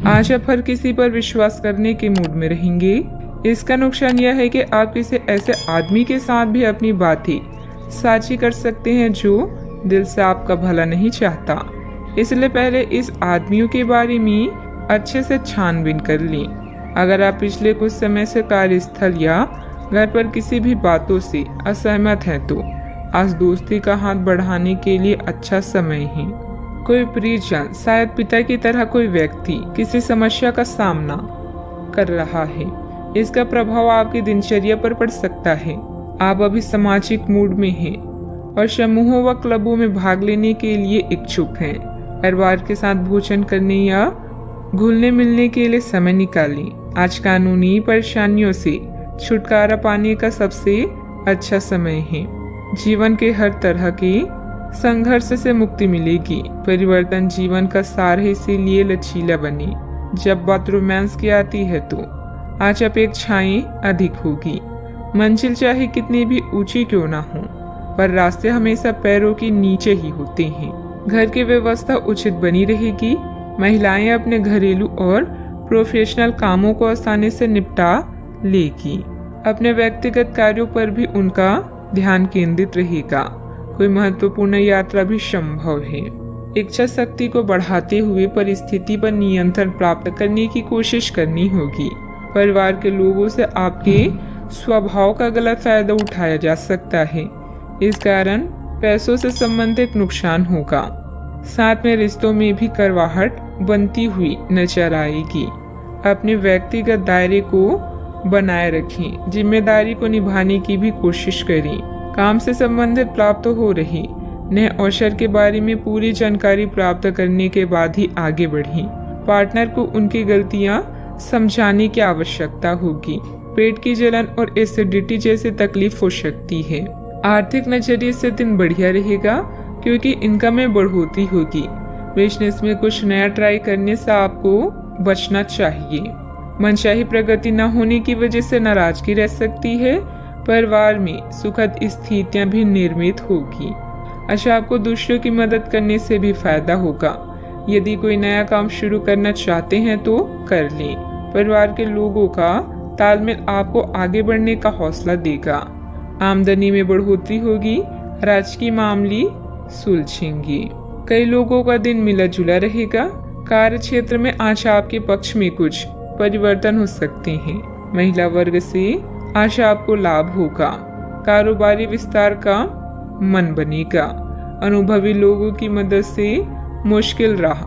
आज आप हर किसी पर विश्वास करने के मूड में रहेंगे। इसका नुकसान यह है कि आप किसी ऐसे आदमी के साथ भी अपनी बातें साझी कर सकते हैं जो दिल से आपका भला नहीं चाहता। इसलिए पहले इस आदमियों के बारे में अच्छे से छानबीन कर लें। अगर आप पिछले कुछ समय से कार्यस्थल या घर पर किसी भी बातों से असहमत हैं तो आज दोस्ती का हाथ बढ़ाने के लिए अच्छा समय है। कोई परिजन, शायद पिता की तरह कोई व्यक्ति किसी समस्या का सामना कर रहा है। इसका प्रभाव आपकी दिनचर्या पर पड़ सकता है। आप अभी सामाजिक मूड में हैं और समूहों व क्लबों में भाग लेने के लिए इच्छुक हैं। परिवार के साथ भोजन करने या घुलने मिलने के लिए समय निकालें। आज कानूनी परेशानियों से छुटकारा पाने का सबसे अच्छा समय है। जीवन के हर तरह के संघर्ष से मुक्ति मिलेगी। परिवर्तन जीवन का सार है, इसीलिए लचीला बने। जब बात रोमांस की आती है तो आज अपेक्षाएं अधिक होगी। मंजिल चाहे कितनी भी ऊंची क्यों ना हो, पर रास्ते हमेशा पैरों के नीचे ही होते हैं। घर की व्यवस्था उचित बनी रहेगी। महिलाएं अपने घरेलू और प्रोफेशनल कामों को आसानी से निपटा लेगी। अपने व्यक्तिगत कार्यों पर भी उनका ध्यान केंद्रित रहेगा। कोई महत्वपूर्ण यात्रा भी संभव है। इच्छा शक्ति को बढ़ाते हुए परिस्थिति पर नियंत्रण प्राप्त करने की कोशिश करनी होगी। परिवार के लोगों से आपके स्वभाव का गलत फायदा उठाया जा सकता है। इस कारण पैसों से संबंधित नुकसान होगा। साथ में रिश्तों में भी कड़वाहट बनती हुई नजर आएगी। अपने व्यक्तिगत दायरे को बनाए रखें। जिम्मेदारी को निभाने की भी कोशिश करें। काम से संबंधित प्राप्त हो रही नए अवसर के बारे में पूरी जानकारी प्राप्त करने के बाद ही आगे बढ़ें। पार्टनर को उनकी गलतियां समझाने की आवश्यकता होगी। पेट की जलन और एसिडिटी जैसी तकलीफ हो सकती है। आर्थिक नजरिए से दिन बढ़िया रहेगा क्योंकि इनकम में बढ़ोतरी होगी। बिजनेस में कुछ नया ट्राई करने से आपको बचना चाहिए। मनचाही प्रगति न होने की वजह से नाराजगी रह सकती है। परिवार में सुखद स्थितियां भी निर्मित होगी। अच्छा, आपको दूसरों की मदद करने से भी फायदा होगा। यदि कोई नया काम शुरू करना चाहते हैं तो कर लें। परिवार के लोगों का तालमेल आपको आगे बढ़ने का हौसला देगा। आमदनी में बढ़ोतरी होगी। राजकीय मामले सुलझेंगे। कई लोगों का दिन मिला जुला रहेगा। कार्य क्षेत्र में आज आपके पक्ष में कुछ परिवर्तन हो सकते हैं। महिला वर्ग से आज आपको लाभ होगा। कारोबारी विस्तार का मन बनेगा। अनुभवी लोगों की मदद से मुश्किल राह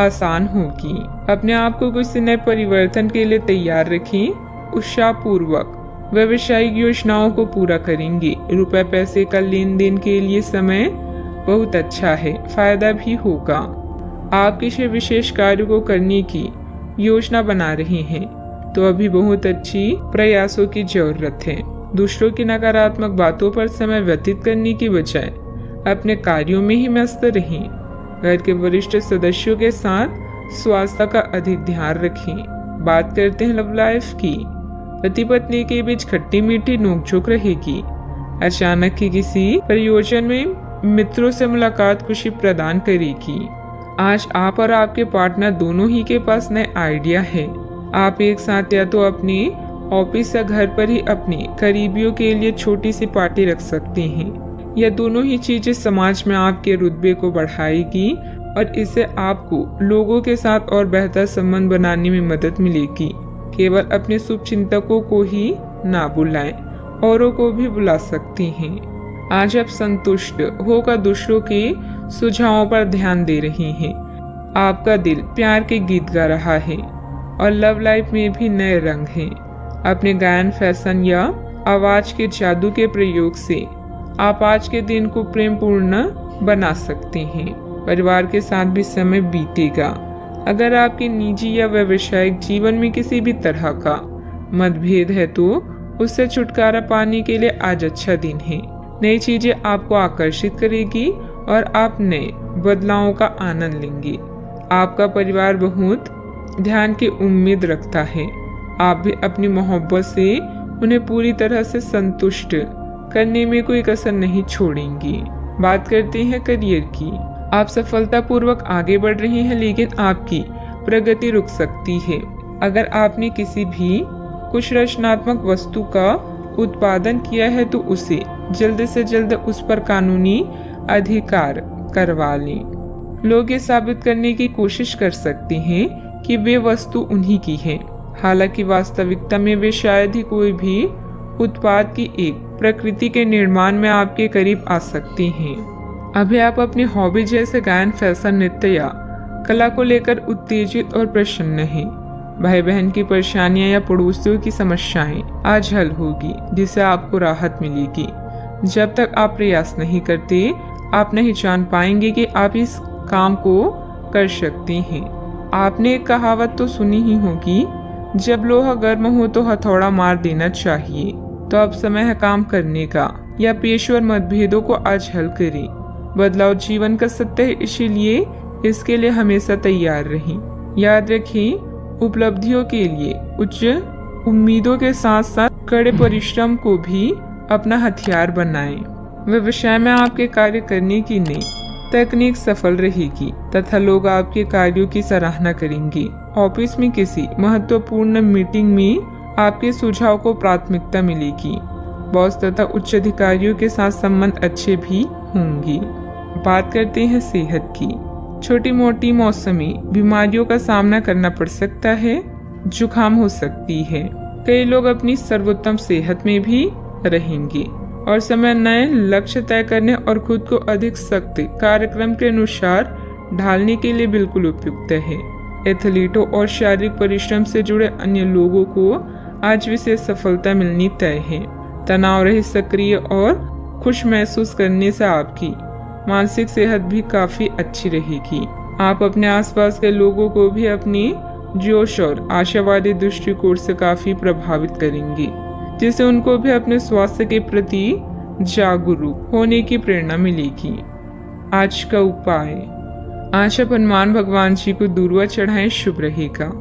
आसान होगी। अपने आप को कुछ नए परिवर्तन के लिए तैयार रखें। उत्साहपूर्वक व्यावसायिक योजनाओं को पूरा करेंगे। रुपए पैसे का लेन देन के लिए समय बहुत अच्छा है। फायदा भी होगा। आप किसी विशेष कार्य को करने की योजना बना रहे हैं तो अभी बहुत अच्छी प्रयासों की जरूरत है। दूसरों की नकारात्मक बातों पर समय व्यतीत करने की बजाय अपने कार्यों में ही मस्त रहें। घर के वरिष्ठ सदस्यों के साथ स्वास्थ्य का अधिक ध्यान रखें। बात करते हैं लव लाइफ की। पति पत्नी के बीच खट्टी मीठी नोकझोंक रहेगी। अचानक ही किसी प्रयोजन में मित्रों से मुलाकात खुशी प्रदान करेगी। आज आप और आपके पार्टनर दोनों ही के पास नए आइडिया है। आप एक साथ या तो अपने ऑफिस या घर पर ही अपने करीबियों के लिए छोटी सी पार्टी रख सकते हैं। यह दोनों ही चीजें समाज में आपके रुतबे को बढ़ाएगी और इससे आपको लोगों के साथ और बेहतर संबंध बनाने में मदद मिलेगी। केवल अपने शुभ चिंतकों को ही ना बुलाएं, औरों को भी बुला सकते हैं। आज आप संतुष्ट होकर दूसरों के सुझावों पर ध्यान दे रहे हैं। आपका दिल प्यार के गीत गा रहा है और लव लाइफ में भी नए रंग हैं। अपने गायन, फैशन या आवाज के जादू के प्रयोग से आप आज के दिन को प्रेमपूर्ण बना सकते हैं। परिवार के साथ भी समय बीतेगा। अगर आपके निजी या व्यावसायिक जीवन में किसी भी तरह का मतभेद है तो उससे छुटकारा पाने के लिए आज अच्छा दिन है। नई चीजें आपको आकर्षित करेगी और आप नए बदलावों का आनंद लेंगे। आपका परिवार बहुत ध्यान की उम्मीद रखता है। आप भी अपनी मोहब्बत से उन्हें पूरी तरह से संतुष्ट करने में कोई कसर नहीं छोड़ेंगी। बात करते हैं करियर की। आप सफलतापूर्वक आगे बढ़ रहे हैं, लेकिन आपकी प्रगति रुक सकती है। अगर आपने किसी भी कुछ रचनात्मक वस्तु का उत्पादन किया है तो उसे जल्द से जल्द उस पर कानूनी अधिकार करवा लें। लोग ये साबित करने की कोशिश कर सकते हैं कि वे वस्तु उन्हीं की है, हालांकि वास्तविकता में वे शायद ही कोई भी उत्पाद की एक प्रकृति के निर्माण में आपके करीब आ सकते हैं। अभी आप अपनी हॉबी जैसे गायन, फैशन, नृत्य या कला को लेकर उत्तेजित और प्रसन्न हैं। भाई बहन की परेशानियां या पड़ोसियों की समस्याएं आज हल होगी, जिससे आपको राहत मिलेगी। जब तक आप प्रयास नहीं करते, आप नहीं जान पाएंगे कि आप इस काम को कर सकते हैं। आपने एक कहावत तो सुनी ही होगी, जब लोहा गर्म हो तो हथौड़ा मार देना चाहिए। तो अब समय है काम करने का, या पेशेवर मतभेदों को आज हल करें। बदलाव जीवन का सत्य है, इसीलिए इसके लिए हमेशा तैयार रहें। याद रखें, उपलब्धियों के लिए उच्च उम्मीदों के साथ साथ कड़े परिश्रम को भी अपना हथियार बनाएं। व्यवसाय में आपके कार्य करने की नई तकनीक सफल रहेगी तथा लोग आपके कार्यों की सराहना करेंगे। ऑफिस में किसी महत्वपूर्ण मीटिंग में आपके सुझाव को प्राथमिकता मिलेगी। बॉस तथा उच्च अधिकारियों के साथ संबंध अच्छे भी होंगे। बात करते हैं सेहत की। छोटी मोटी मौसमी बीमारियों का सामना करना पड़ सकता है, जुकाम हो सकती है। कई लोग अपनी सर्वोत्तम सेहत में भी रहेंगे और समय नए लक्ष्य तय करने और खुद को अधिक सख्त कार्यक्रम के अनुसार ढालने के लिए बिल्कुल उपयुक्त है। एथलीटों और शारीरिक परिश्रम से जुड़े अन्य लोगों को आज विशेष सफलता मिलनी तय है। तनाव रहित, सक्रिय और खुश महसूस करने से आपकी मानसिक सेहत भी काफी अच्छी रहेगी। आप अपने आसपास के लोगों को भी अपनी जोश और आशावादी दृष्टिकोण से काफी प्रभावित करेंगे, जिससे उनको भी अपने स्वास्थ्य के प्रति जागरूक होने की प्रेरणा मिलेगी। आज का उपाय, आज आप हनुमान भगवान जी को दूर्वा चढ़ाएं, शुभ रहेगा।